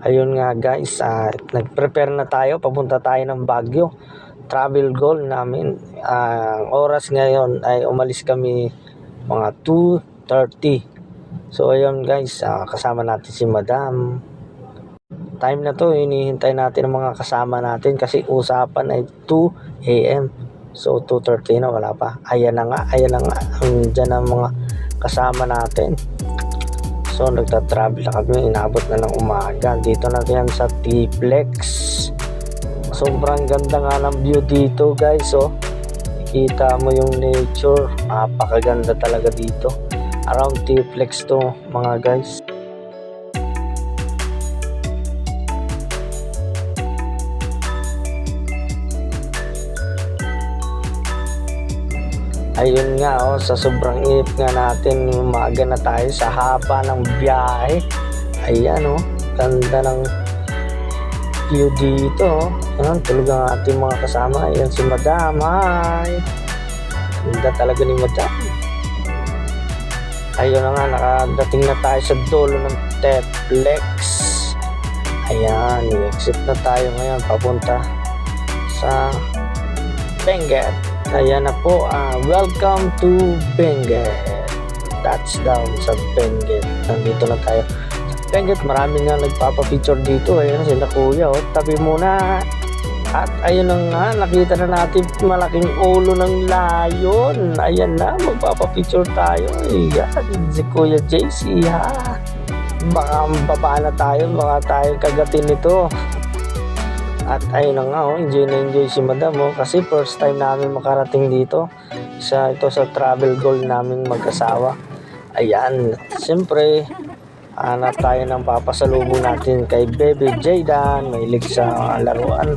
Ayun nga guys, nag-prepare na tayo, papunta tayo ng Baguio. Travel goal namin, ang oras ngayon ay umalis kami mga 2:30. So ayun guys, kasama natin si Madam. Time na to, hinihintay natin ang mga kasama natin kasi usapan ay 2 AM. So 2:30 na, wala pa. Ayan na nga, andyan ang mga kasama natin. So nagta-travel na kami, inabot na ng umaga. Dito na yan sa T-Flex. Sobrang ganda nga ng view dito guys, oh. Kita mo yung nature, napakaganda talaga dito. Around T-Flex to mga guys. Ayun nga, oh, sa sobrang init nga natin, umaga na tayo sa haba ng biyahe. Ayan, oh, ganda ng view dito, oh. Ayan, tulog ang ating mga kasama. Ayan si Madam, hi! Ganda talaga ni Madam. Ayun na nga, nakadating na tayo sa dulo ng T-Flex. Ayan, exit na tayo ngayon, papunta sa Benguet. Ayan na po, welcome to Benguet. Touchdown sa Benguet. Nandito na tayo sa Benguet. Marami nga nagpapapicture dito. Ayan sila kuya, oh, tabi muna. At ayun na nga, nakita na natin malaking ulo ng layon. Ayan na, magpapapicture tayo. Ayan, si Kuya JC, ha. Baka baba na tayo, baka tayo kagatin nito. At ayun na nga, oh, enjoy si Madam, oh, kasi first time namin makarating dito sa travel goal naming mag-asawa. Ayan, siyempre hanap tayo ng papasalubong natin kay Baby Jaydan, mahilig sa laruan.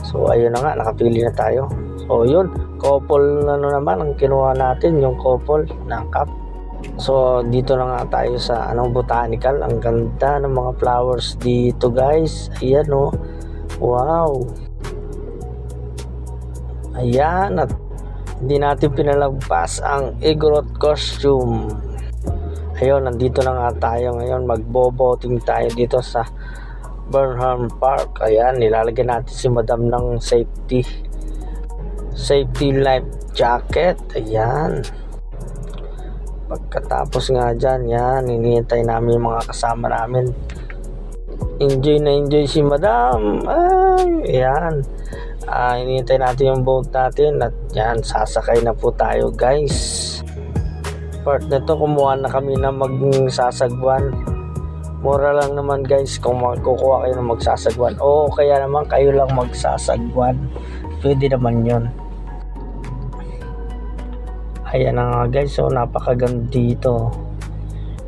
So ayun na nga, nakapili na tayo. So yun, couple naman ang kinuha natin, yung couple na cup. So dito na nga tayo sa botanical. Ang ganda ng mga flowers dito guys. Ayan, oh. Wow. Ayan, at hindi natin pinalagpas ang Igorot costume. Ayun, nandito na nga tayo ngayon. Magbo-boating tayo dito sa Burnham Park. Ayan, nilalagyan natin si Madam ng safety life jacket. Ayan. Pagkatapos nga dyan, yan, hinihintay namin yung mga kasama namin. Enjoy si Madam. Ay, ayan. Hinihintay natin yung boat natin at yan, sasakay na po tayo guys. Part na to, kumuha na kami na magsasagwan. Mura lang naman guys kung kukuha kayo ng magsasagwan. O kaya naman kayo lang magsasagwan. Pwede naman yun. Ayan na nga guys, so napakaganda dito.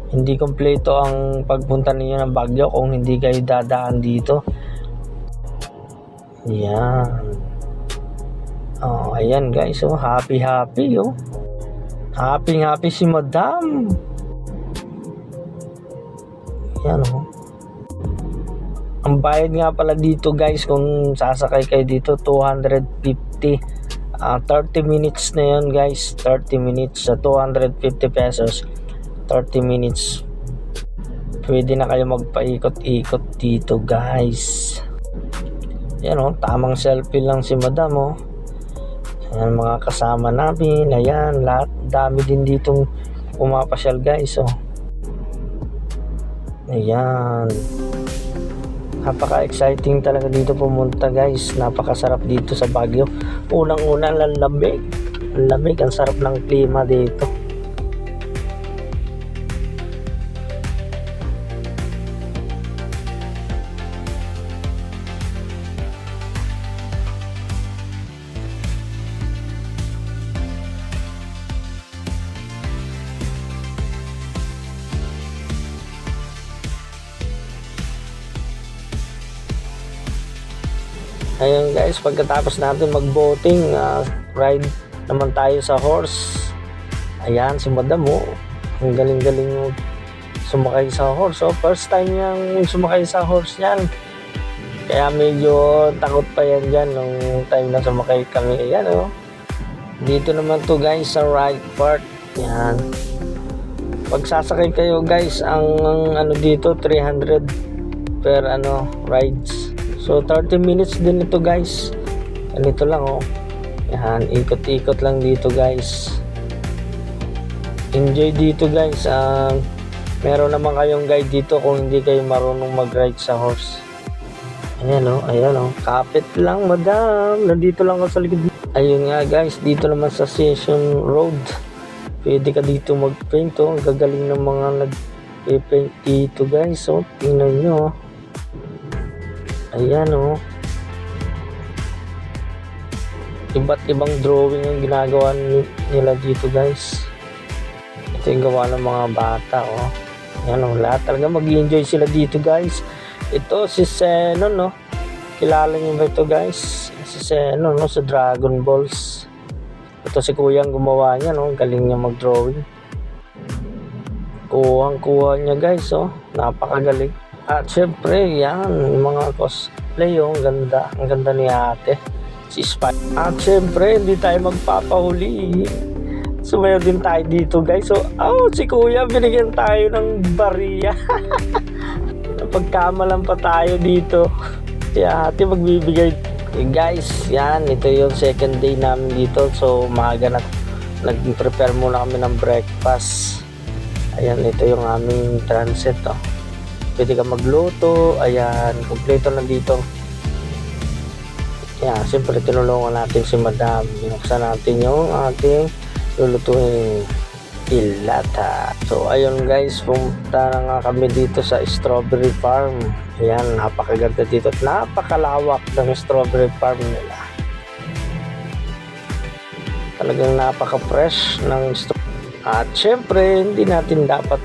Hindi kompleto ang pagpunta ninyo ng Baguio kung hindi kayo dadaan dito. Yan. Oh, ayan guys, oh, happy, oh. Happy si Madam. Yan, oh. Ang bayad nga pala dito guys, kung sasakay kayo dito, 250. 30 minutes na yun guys. 30 minutes sa 250 pesos. 30 minutes. Pwede na kayo magpaikot-ikot dito guys. Yan, oh, tamang selfie lang si Madam, oh. Ayan, mga kasama namin. Ayan, lahat, dami din ditong pumapasyal guys, oh. Ayan, napaka-exciting talaga dito pumunta guys. Napakasarap dito sa Baguio. Unang-una, ang lamig, ang sarap ng klima dito. Ayun guys, pagkatapos natin mag-boating, ride naman tayo sa horse. Ayan, si Madam, oh, ang galing-galing mo sumakay sa horse. So first time niyang sumakay sa horse niyan. Kaya medyo takot pa yan dyan nung time na sumakay kami. Ayan, oh. Dito naman to guys sa right part. Yan. Pag sasakay kayo guys, ang ano dito 350 per rides. So 30 minutes din ito guys. Ganito lang oh. Yan, ikot-ikot lang dito guys. Enjoy dito guys. Meron naman kayong guide dito kung hindi kayo marunong mag-ride sa horse. Ayan oh. Kapit lang madam. Nandito lang ako sa likod. Ayun nga guys, dito naman sa Session Road. Pwede ka dito mag-paint oh. Ang gagaling ng mga nag-paint dito guys oh. Tingnan nyo oh. Ayan oh. Iba't ibang drawing yung ginagawa nila dito guys. Ito yung gawa ng mga bata oh. Ayan oh, lahat talaga mag-enjoy sila dito guys. Ito si Zenon no. Kilala niyo ba ito guys? Si Zenon no, sa Dragon Balls. Ito si kuyang gumawa niya no, galing niya mag-drawing. Kuha niya guys oh, napakagaling. At syempre yan, mga cosplay oh, ang ganda ni ate. Si Spy. At syempre hindi tayo magpapahuli. Sumayaw din tayo dito guys. So, si kuya binigyan tayo ng bariya. Napagkamalan pa tayo dito. Si ate magbibigay. Guys, yan. Ito yung second day namin dito. So, maaga nag-prepare muna kami ng breakfast. Ayan, ito yung aming transit. Oh. Pwede ka magluto. Ayan, kompleto na dito. Yan, siyempre tinulungan natin si madam. Binuksan natin yung ating lulutuin dilata. So ayun guys, pumunta na nga kami dito sa strawberry farm. Ayan, napakaganda dito at napakalawak ng strawberry farm nila. Talagang napaka-fresh ng at syempre hindi natin dapat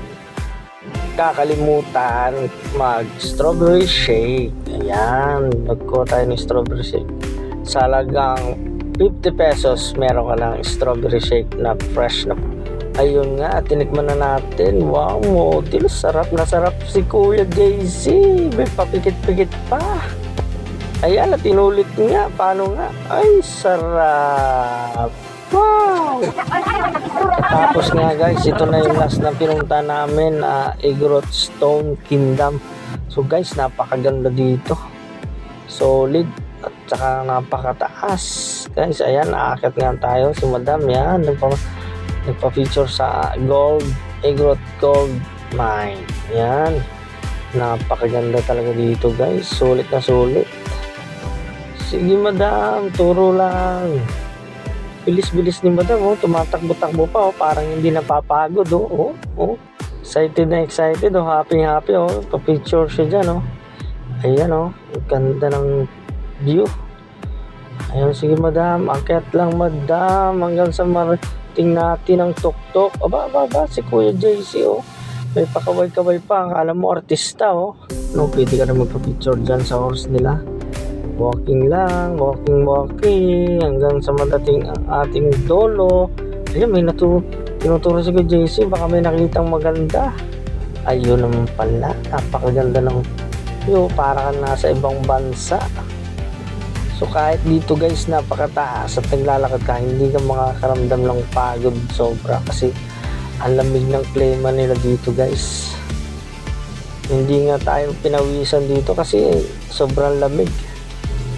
kakalimutan mag strawberry shake. Ayan, nagkuha tayo ng strawberry shake. Sa halagang 50 pesos, meron ka lang strawberry shake na fresh na. Ayun nga, tinikman na natin. Wow, model. Sarap na sarap si Kuya JC. May papikit-pikit pa. Ayan, at inulit nga. Paano nga? Ay, sarap. Wow! Tapos nga guys, ito na yung last na pinunta namin, Eggroth Stone Kingdom. So guys, napakaganda dito. Solid. At saka napakataas guys. Ayan, aakyat nga tayo. Si madam yan nagpa-feature sa Eggroth Gold Mine. Yan, napakaganda talaga dito guys. Sulit na sulit. Sige madam, turo lang. Bilis-bilis ni madam oh. Tumatakbo-takbo pa oh. Parang hindi napapagod oh. Excited na excited oh. Happy oh. Pa-picture siya dyan oh. Ayan oh. Ganda ng view. Ayun, sige madam, akyat lang madam hanggang sa marating natin ang tuktok. Aba, si Kuya JC oh. May pakaway-kaway pa. Akala mo artista oh. No, pwede ka na magpa-picture dyan sa horse nila. Walking lang, walking hanggang sa madating ang ating dolo. Ayun, may tinuturo si Kuya JC. Baka may nakitang maganda. Ayun naman pala, napakaganda ng view. Para ka nasa ibang bansa. So kahit dito guys, napakataas at naglalakad ka, hindi ka makakaramdam ng pagod sobra kasi ang lamig ng klima nila dito guys. Hindi nga tayo pinawisan dito kasi sobrang lamig.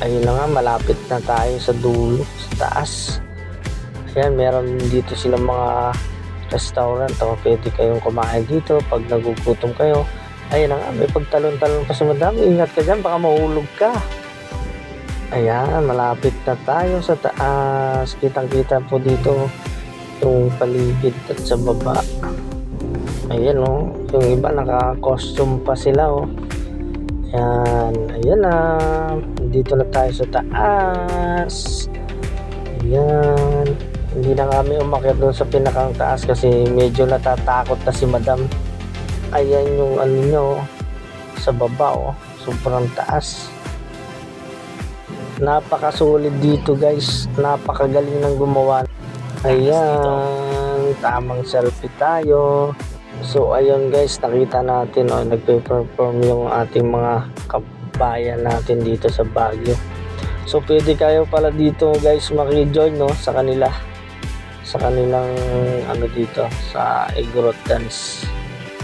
Ayun na nga, malapit na tayo sa dulo, sa taas. Ayan, meron dito silang mga restaurant o pwede kayong kumain dito pag nagugutom kayo. Ayun na nga, may pagtalon-talon pa sa madam. Ingat ka dyan, baka mahulog ka. Ayan, malapit na tayo sa taas. Kitang-kita po dito yung paligid at sa baba. Ayan oh, yung iba naka-costume pa sila oh. Ayan na. Dito na tayo sa taas. Ayan. Hindi na kami umakyat doon sa pinakang taas kasi medyo natatakot na si madam. Ayan yung nyo sa baba oh. Sobrang taas. Napakasulit dito guys. Napakagaling ng gumawa. Ayan, tamang selfie tayo. So ayun guys, nakita natin oh, nagpe-perform yung ating mga kabayan natin dito sa Baguio. So pwede kayo pala dito guys maki-join no sa kanila. Sa kanilang dito sa Eggroth Dance.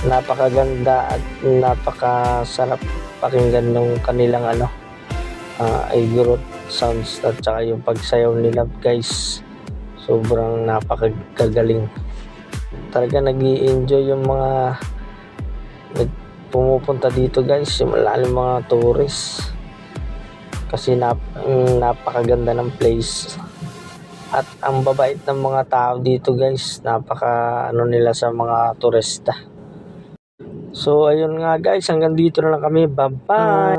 Napakaganda at napakasarap pakinggan ng kanilang igorot sounds at saka yung pagsayaw nila guys. Sobrang napakagagaling. Talaga nag-i-enjoy yung mga pumupunta dito guys, yung mga tourists. Kasi napakaganda ng place. At ang babait ng mga tao dito guys, nila sa mga turista. So ayun nga guys, hanggang dito na lang kami. Bye bye.